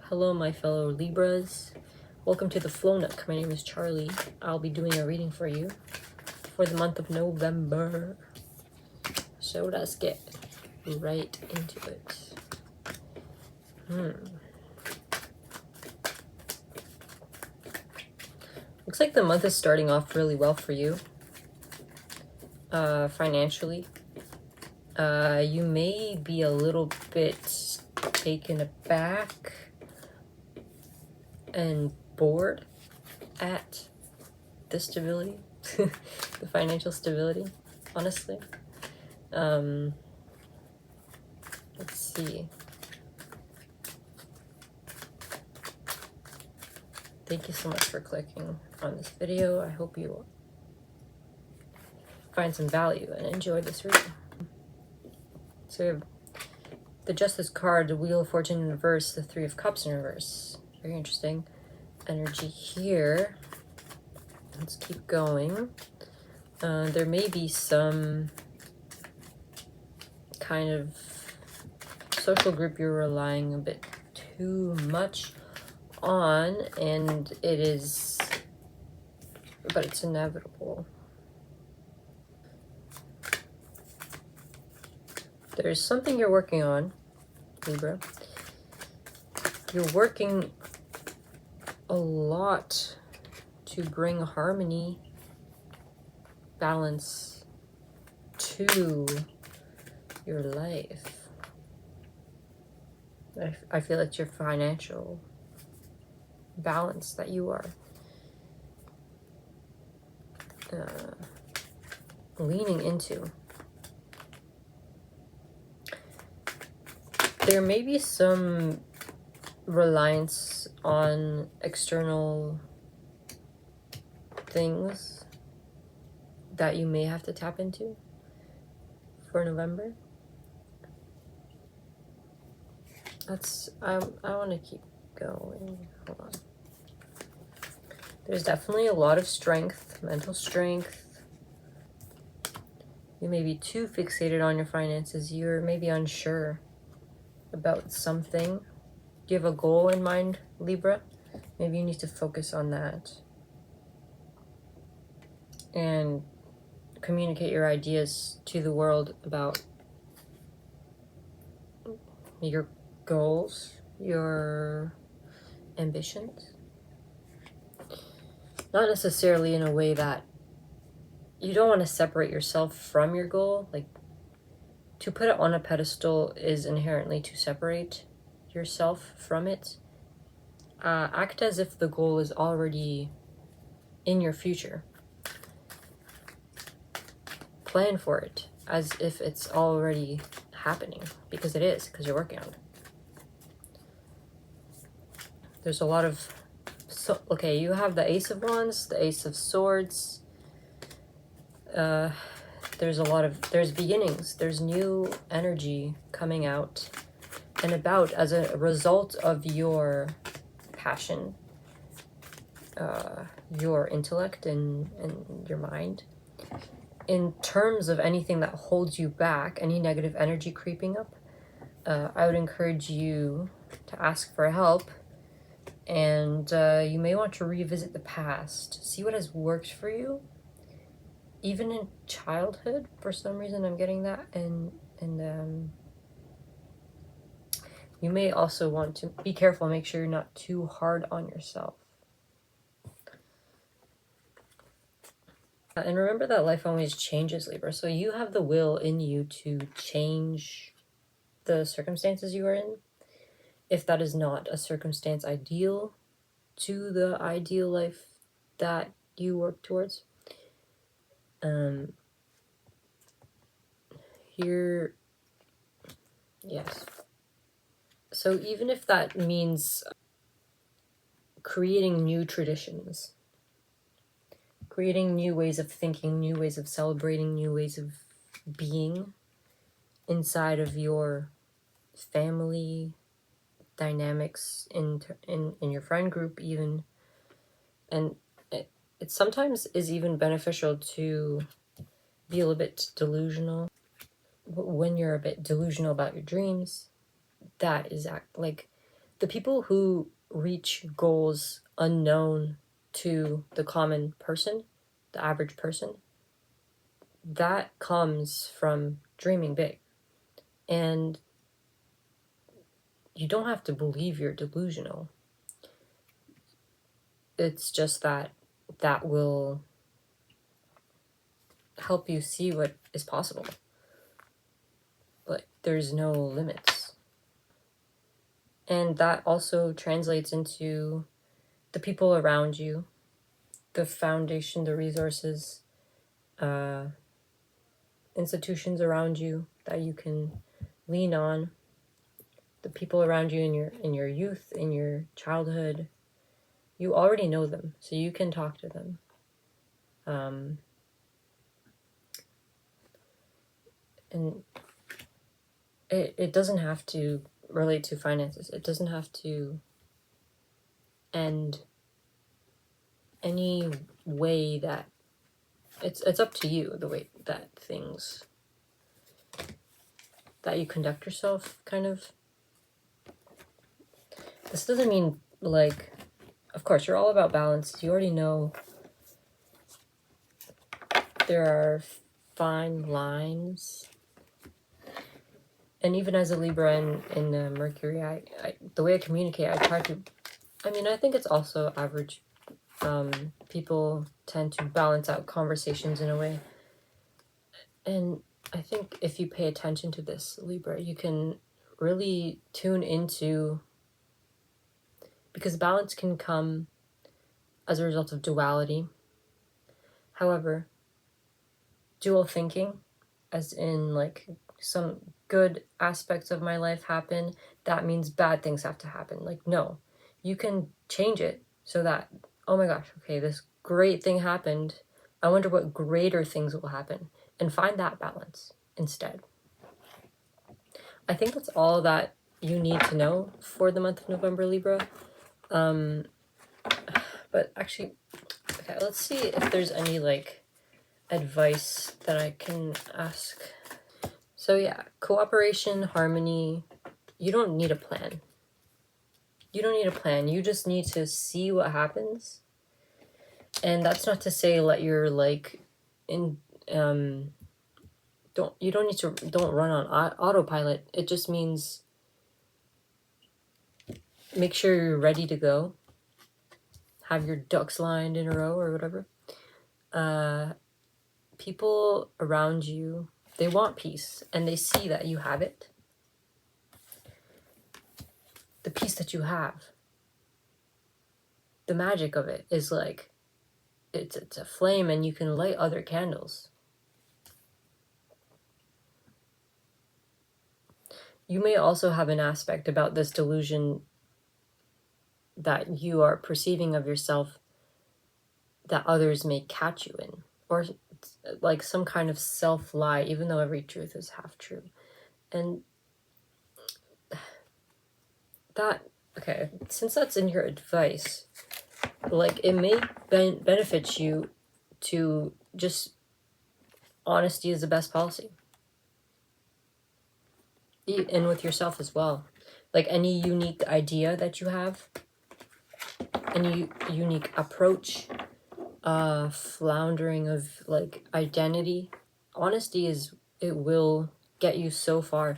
Hello, my fellow Libras. Welcome to the Flow Nook. My name is Charlie. I'll be doing a reading for you for the month of November. So let's get right into it. Looks like the month is starting off really well for you. Financially. You may be a little bit taken aback and bored at the stability, the financial stability, honestly. Let's see. Thank you so much for clicking on this video. I hope you find some value and enjoy this reading. So we have the Justice card, the Wheel of Fortune in reverse, the Three of Cups in reverse. Very interesting energy here. Let's keep going. There may be some kind of social group you're relying a bit too much on, and it is, but it's inevitable. There's something you're working on, Libra. You're working a lot to bring harmony, balance to your life. I feel it's your financial balance that you are leaning into. There may be some reliance on external things that you may have to tap into for November. I want to keep going. Hold on. There's definitely a lot of strength, mental strength. You may be too fixated on your finances. You're maybe unsure about something. Do you have a goal in mind, Libra? Maybe you need to focus on that and communicate your ideas to the world about your goals, your ambitions. Not necessarily in a way that you don't want to separate yourself from your goal. Like, to put it on a pedestal is inherently to separate yourself from it. Act as if the goal is already in your future. Plan for it as if it's already happening, because it is, because you're working on it. There's a lot of, okay, you have the Ace of Wands, the Ace of Swords. There's beginnings, there's new energy coming out and about as a result of your passion, your intellect and your mind. In terms of anything that holds you back, any negative energy creeping up, I would encourage you to ask for help. And you may want to revisit the past, see what has worked for you, even in childhood. For some reason, I'm getting that, and you may also want to be careful, make sure you're not too hard on yourself. And remember that life always changes, Libra. So you have the will in you to change the circumstances you are in. If that is not a circumstance ideal to the ideal life that you work towards. Here, yes. So even if that means creating new traditions, creating new ways of thinking, new ways of celebrating, new ways of being inside of your family dynamics, in your friend group even. And it sometimes is even beneficial to be a little bit delusional. When you're a bit delusional about your dreams, that is like the people who reach goals unknown to the common person, the average person, that comes from dreaming big. And you don't have to believe you're delusional. It's just that that will help you see what is possible. Like, there's no limits. And that also translates into the people around you, the foundation, the resources, institutions around you that you can lean on, the people around you in your youth, in your childhood. You already know them, so you can talk to them. And it doesn't have to relate to finances. It doesn't have to end any way that it's up to you, the way that things that you conduct yourself, kind of. This doesn't mean, like, of course you're all about balance. You already know there are fine lines. And even as a Libra in Mercury, I the way I communicate, I try to, I think it's also average. People tend to balance out conversations in a way. And I think if you pay attention to this, Libra, you can really tune into, because balance can come as a result of duality. However, dual thinking, as in, like, some good aspects of my life happen, that means bad things have to happen. Like, no, you can change it so that, oh my gosh, okay, this great thing happened. I wonder what greater things will happen, and find that balance instead. I think that's all that you need to know for the month of November, Libra. But actually, okay, let's see if there's any, like, advice that I can ask. So yeah, cooperation, harmony. You don't need a plan. You don't need a plan. You just need to see what happens. And that's not to say let your, like, don't run on autopilot. It just means make sure you're ready to go. Have your ducks lined in a row or whatever. People around you, they want peace, and they see that you have it. The peace that you have, the magic of it is, like, it's a flame, and you can light other candles. You may also have an aspect about this delusion that you are perceiving of yourself that others may catch you in, or like some kind of self-lie, even though every truth is half true. And that, okay, since that's in your advice, like, it may benefit you to just, honesty is the best policy. And with yourself as well. Like, any unique idea that you have, any unique approach, floundering of, like, identity, honesty it will get you so far,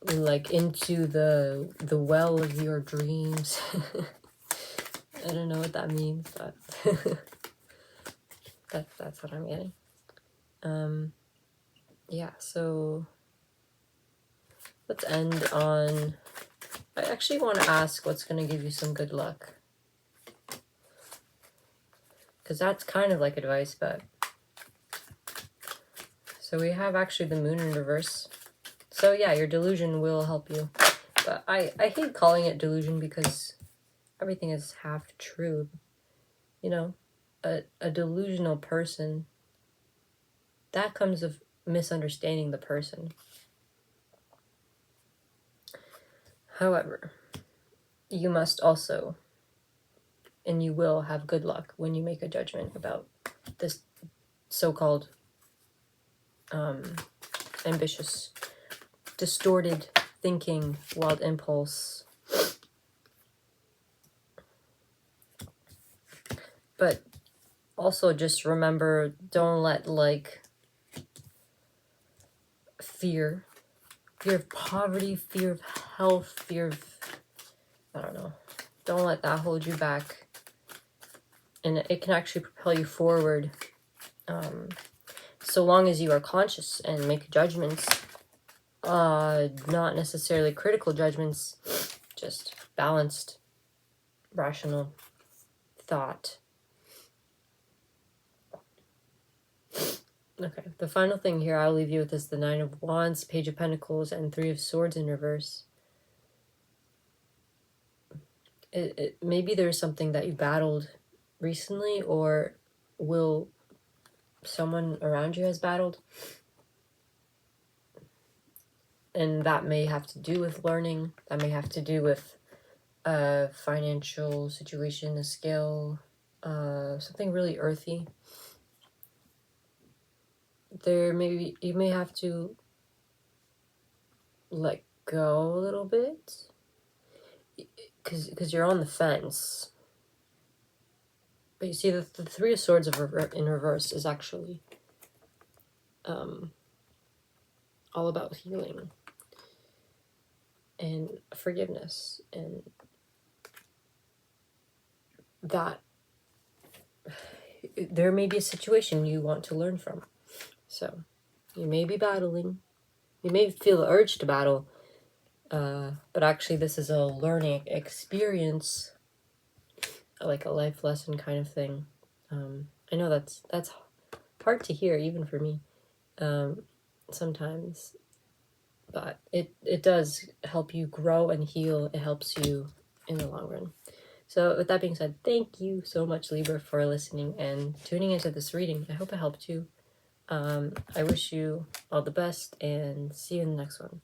like, into the well of your dreams. I don't know what that means, but that's what I'm getting. Yeah, so let's end on, I actually want to ask what's going to give you some good luck. Because that's kind of like advice, but... So we have actually the moon in reverse. So yeah, your delusion will help you. But I hate calling it delusion because everything is half true. You know, a delusional person, that comes of misunderstanding the person. However, you must also, and you will have good luck when you make a judgment about this so-called ambitious, distorted thinking, wild impulse. But also just remember, don't let like fear of poverty, fear of health, fear of, I don't know, don't let that hold you back. And it can actually propel you forward, so long as you are conscious and make judgments, not necessarily critical judgments, just balanced, rational thought. Okay, the final thing here I'll leave you with is the Nine of Wands, Page of Pentacles, and Three of Swords in reverse. Maybe there's something that you battled recently, or someone around you has battled, and that may have to do with learning, that may have to do with a financial situation, a skill, something really earthy. You may have to let go a little bit, because you're on the fence. But you see, the Three of Swords in reverse is actually all about healing and forgiveness, and that there may be a situation you want to learn from. So you may be battling, you may feel the urge to battle, but actually this is a learning experience, like a life lesson kind of thing. I know that's hard to hear even for me sometimes, but it does help you grow and heal. It helps you in the long run. So with that being said, thank you so much, Libra, for listening and tuning into this reading. I hope it helped you. I wish you all the best, and see you in the next one.